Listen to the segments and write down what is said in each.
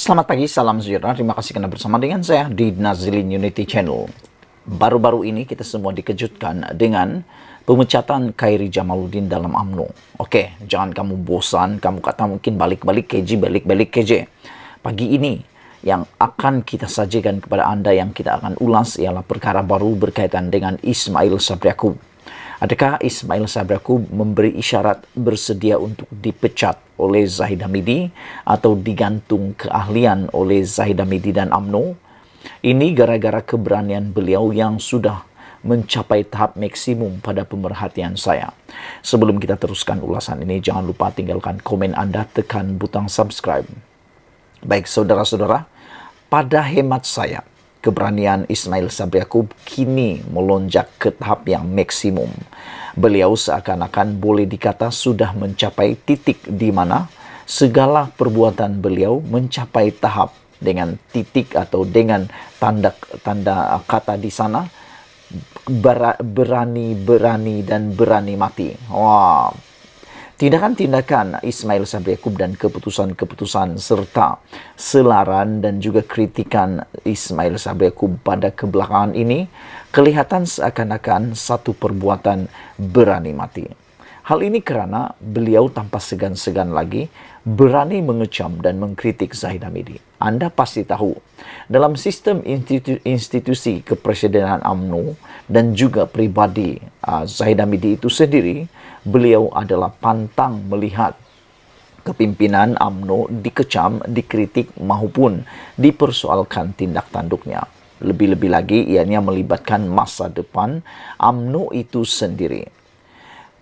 Selamat pagi, salam sejahtera. Terima kasih karena bersama dengan saya di Nazilin Unity Channel. Baru-baru ini kita semua dikejutkan dengan pemecatan Khairi Jamaluddin dalam UMNO. Oke, jangan kamu bosan, kamu kata mungkin balik-balik KJ, balik-balik KJ. Pagi ini yang akan kita sajikan kepada Anda, yang kita akan ulas ialah perkara baru berkaitan dengan Ismail Sabri Yaakob. Adakah Ismail Sabri Yaakob memberi isyarat bersedia untuk dipecat oleh Zahid Hamidi atau digantung keahlian oleh Zahid Hamidi dan UMNO? Ini gara-gara keberanian beliau yang sudah mencapai tahap maksimum pada pemerhatian saya. Sebelum kita teruskan ulasan ini, jangan lupa tinggalkan komen Anda, tekan butang subscribe. Baik saudara-saudara, pada hemat saya, keberanian Ismail Sabri Yaakob kini melonjak ke tahap yang maksimum. Beliau seakan-akan boleh dikata sudah mencapai titik di mana segala perbuatan beliau mencapai tahap dengan titik atau dengan tanda kata di sana berani dan berani mati. Wah, tindakan-tindakan Ismail Sabri Yaakob dan keputusan-keputusan serta selaran dan juga kritikan Ismail Sabri Yaakob pada kebelakangan ini kelihatan seakan-akan satu perbuatan berani mati. Hal ini karena beliau tanpa segan-segan lagi berani mengecam dan mengkritik Zahid Hamidi. Anda pasti tahu, dalam sistem institusi kepresidenan UMNO dan juga pribadi Zahid Hamidi itu sendiri, beliau adalah pantang melihat kepimpinan UMNO dikecam, dikritik maupun dipersoalkan tindak tanduknya. Lebih-lebih lagi, ianya melibatkan masa depan UMNO itu sendiri.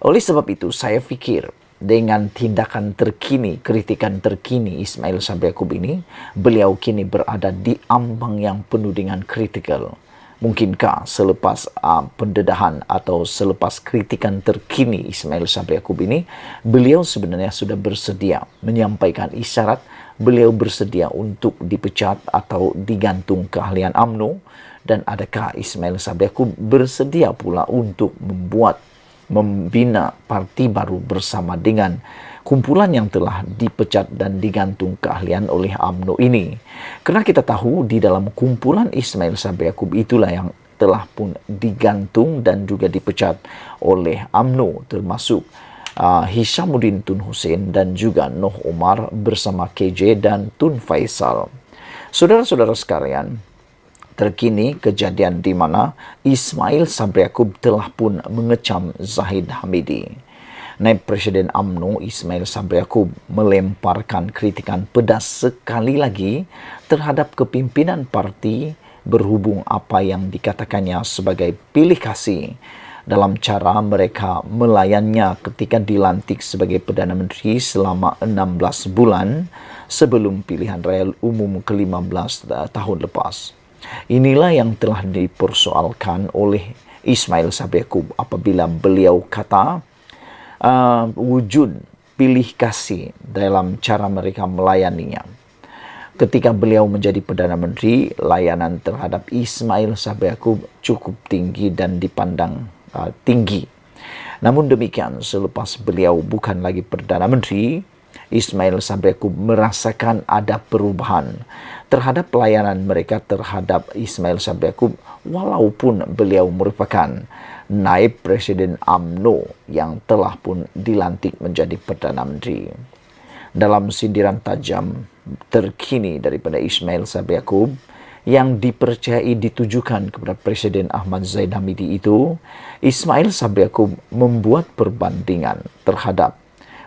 Oleh sebab itu, saya pikir dengan tindakan terkini, kritikan terkini Ismail Sabri Yaakob ini, beliau kini berada di ambang yang penuh dengan kritikal. Mungkinkah selepas pendedahan atau selepas kritikan terkini Ismail Sabri Yaakob ini, beliau sebenarnya sudah bersedia menyampaikan isyarat beliau bersedia untuk dipecat atau digantung keahlian UMNO? Dan adakah Ismail Sabri Yaakob bersedia pula untuk membina parti baru bersama dengan kumpulan yang telah dipecat dan digantung keahlian oleh UMNO ini? Karena kita tahu di dalam kumpulan Ismail Sabri Yaakob itulah yang telah pun digantung dan juga dipecat oleh UMNO, termasuk Hishamuddin Tun Hussein dan juga Noh Omar bersama KJ dan Tun Faisal. Saudara-saudara sekalian, terkini kejadian di mana Ismail Sabri Yaakob telah pun mengecam Zahid Hamidi. Naib Presiden UMNO Ismail Sabri Yaakob melemparkan kritikan pedas sekali lagi terhadap kepimpinan parti berhubung apa yang dikatakannya sebagai pilih kasih dalam cara mereka melayannya ketika dilantik sebagai Perdana Menteri selama 16 bulan sebelum pilihan raya umum ke-15 tahun lepas. Inilah yang telah dipersoalkan oleh Ismail Sabri Yaakob apabila beliau kata wujud pilih kasih dalam cara mereka melayaninya. Ketika beliau menjadi Perdana Menteri, layanan terhadap Ismail Sabri Yaakob cukup tinggi dan dipandang tinggi. Namun demikian, selepas beliau bukan lagi Perdana Menteri, Ismail Sabri Yaakob merasakan ada perubahan terhadap pelayanan mereka terhadap Ismail Sabri Yaakob, walaupun beliau merupakan naib Presiden UMNO yang telah pun dilantik menjadi Perdana Menteri. Dalam sindiran tajam terkini daripada Ismail Sabri Yaakob yang dipercayai ditujukan kepada Presiden Ahmad Zahid Hamidi itu, Ismail Sabri Yaakob membuat perbandingan terhadap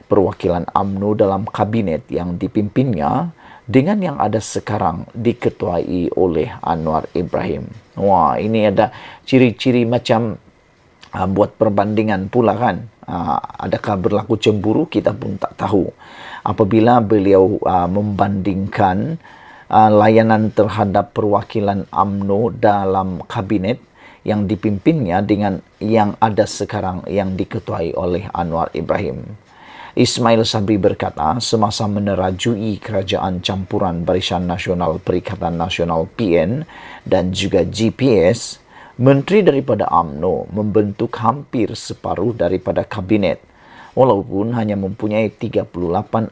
perwakilan UMNO dalam kabinet yang dipimpinnya dengan yang ada sekarang diketuai oleh Anwar Ibrahim. Wah, ini ada ciri-ciri macam buat perbandingan pula kan. Adakah berlaku cemburu? Kita pun tak tahu. Apabila beliau membandingkan layanan terhadap perwakilan UMNO dalam kabinet yang dipimpinnya dengan yang ada sekarang yang diketuai oleh Anwar Ibrahim. Ismail Sabri berkata, semasa menerajui kerajaan campuran Barisan Nasional Perikatan Nasional PN dan juga GPS, menteri daripada UMNO membentuk hampir separuh daripada kabinet, walaupun hanya mempunyai 38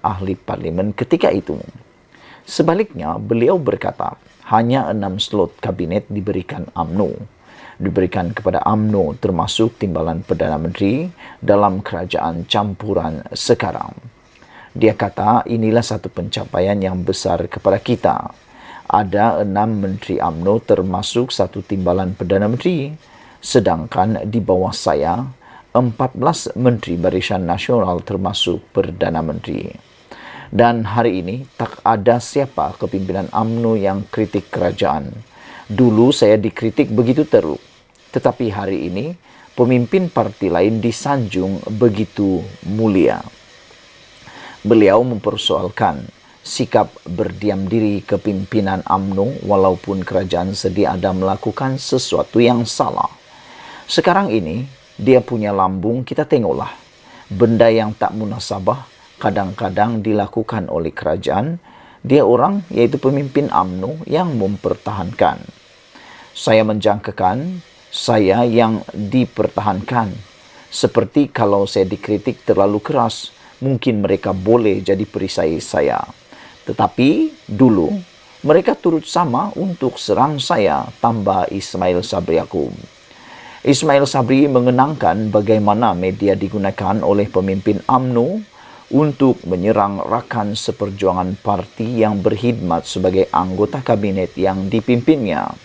ahli parlimen ketika itu. Sebaliknya, beliau berkata, hanya 6 slot kabinet diberikan UMNO. Diberikan kepada UMNO termasuk timbalan Perdana Menteri dalam kerajaan campuran sekarang. Dia kata, inilah satu pencapaian yang besar kepada kita. Ada 6 Menteri UMNO termasuk 1 timbalan Perdana Menteri. Sedangkan di bawah saya, 14 Menteri Barisan Nasional termasuk Perdana Menteri. Dan hari ini tak ada siapa kepimpinan UMNO yang kritik kerajaan. Dulu saya dikritik begitu teruk. Tetapi hari ini, pemimpin parti lain disanjung begitu mulia. Beliau mempersoalkan sikap berdiam diri kepimpinan UMNO walaupun kerajaan sedia ada melakukan sesuatu yang salah. Sekarang ini, dia punya lambung, kita tengoklah. Benda yang tak munasabah kadang-kadang dilakukan oleh kerajaan, dia orang yaitu pemimpin UMNO yang mempertahankan. Saya menjangkakan saya yang dipertahankan. Seperti kalau saya dikritik terlalu keras, mungkin mereka boleh jadi perisai saya. Tetapi dulu, mereka turut sama untuk serang saya, tambah Ismail Sabri Yaakob. Ismail Sabri mengenangkan bagaimana media digunakan oleh pemimpin UMNO untuk menyerang rakan seperjuangan parti yang berkhidmat sebagai anggota kabinet yang dipimpinnya.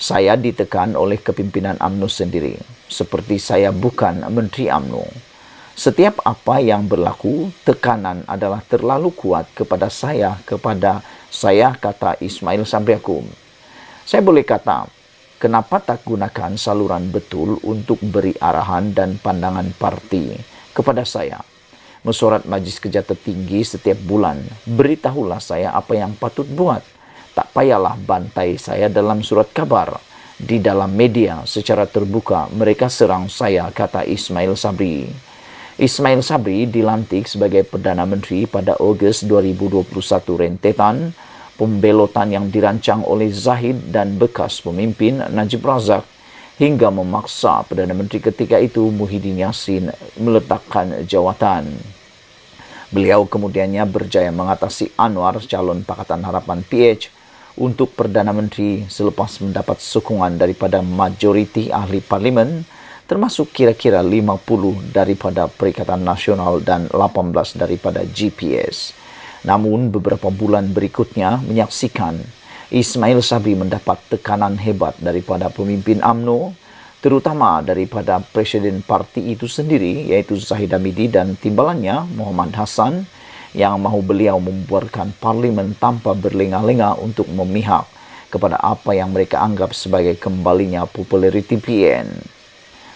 Saya ditekan oleh kepimpinan UMNO sendiri, seperti saya bukan Menteri UMNO. Setiap apa yang berlaku, tekanan adalah terlalu kuat kepada saya, kata Ismail Sabri Yaakob. Saya boleh kata, kenapa tak gunakan saluran betul untuk beri arahan dan pandangan parti kepada saya? Mesyuarat Majlis Kerja Tertinggi setiap bulan, beritahulah saya apa yang patut buat. Tak payahlah bantai saya dalam surat kabar. Di dalam media secara terbuka, mereka serang saya, kata Ismail Sabri. Ismail Sabri dilantik sebagai Perdana Menteri pada Ogos 2021 rentetan pembelotan yang dirancang oleh Zahid dan bekas pemimpin Najib Razak hingga memaksa Perdana Menteri ketika itu Muhyiddin Yassin meletakkan jawatan. Beliau kemudiannya berjaya mengatasi Anwar, calon Pakatan Harapan PH, untuk Perdana Menteri selepas mendapat sokongan daripada majoriti ahli parlimen, termasuk kira-kira 50 daripada Perikatan Nasional dan 18 daripada GPS. Namun beberapa bulan berikutnya menyaksikan Ismail Sabri mendapat tekanan hebat daripada pemimpin UMNO, terutama daripada Presiden parti itu sendiri, iaitu Zahid Hamidi dan timbalannya Muhammad Hassan, yang mahu beliau membuarkan parlimen tanpa berlenga-lenga untuk memihak kepada apa yang mereka anggap sebagai kembalinya populariti PN.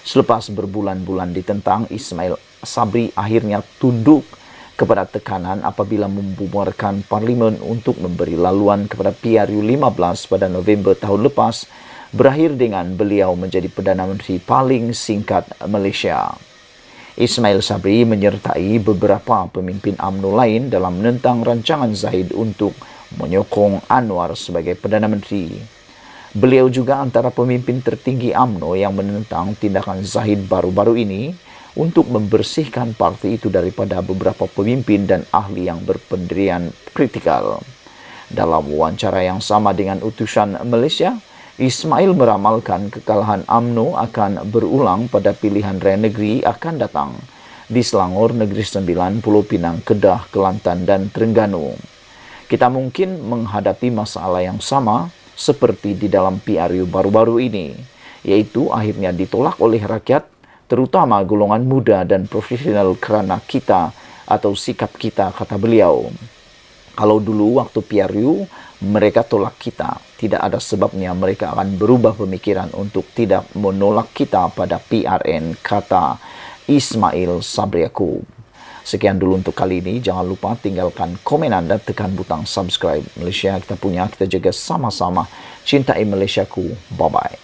Selepas berbulan-bulan ditentang, Ismail Sabri akhirnya tunduk kepada tekanan apabila membubarkan parlimen untuk memberi laluan kepada PRU 15 pada November tahun lepas, berakhir dengan beliau menjadi Perdana Menteri paling singkat Malaysia. Ismail Sabri menyertai beberapa pemimpin UMNO lain dalam menentang rancangan Zahid untuk menyokong Anwar sebagai Perdana Menteri. Beliau juga antara pemimpin tertinggi UMNO yang menentang tindakan Zahid baru-baru ini untuk membersihkan parti itu daripada beberapa pemimpin dan ahli yang berpendirian kritikal. Dalam wawancara yang sama dengan utusan Malaysia, Ismail meramalkan kekalahan UMNO akan berulang pada pilihan raya negeri akan datang di Selangor, Negeri Sembilan, Pulau Pinang, Kedah, Kelantan dan Terengganu. Kita mungkin menghadapi masalah yang sama seperti di dalam PRU baru-baru ini, yaitu akhirnya ditolak oleh rakyat, terutama golongan muda dan profesional kerana kita atau sikap kita, kata beliau. Kalau dulu waktu PRU mereka tolak kita, tidak ada sebabnya mereka akan berubah pemikiran untuk tidak menolak kita pada PRN, kata Ismail Sabri Yaakob. Sekian dulu untuk kali ini. Jangan lupa tinggalkan komen anda, tekan butang subscribe. Malaysia kita punya, kita jaga sama-sama. Cintai Malaysiaku. Bye-bye.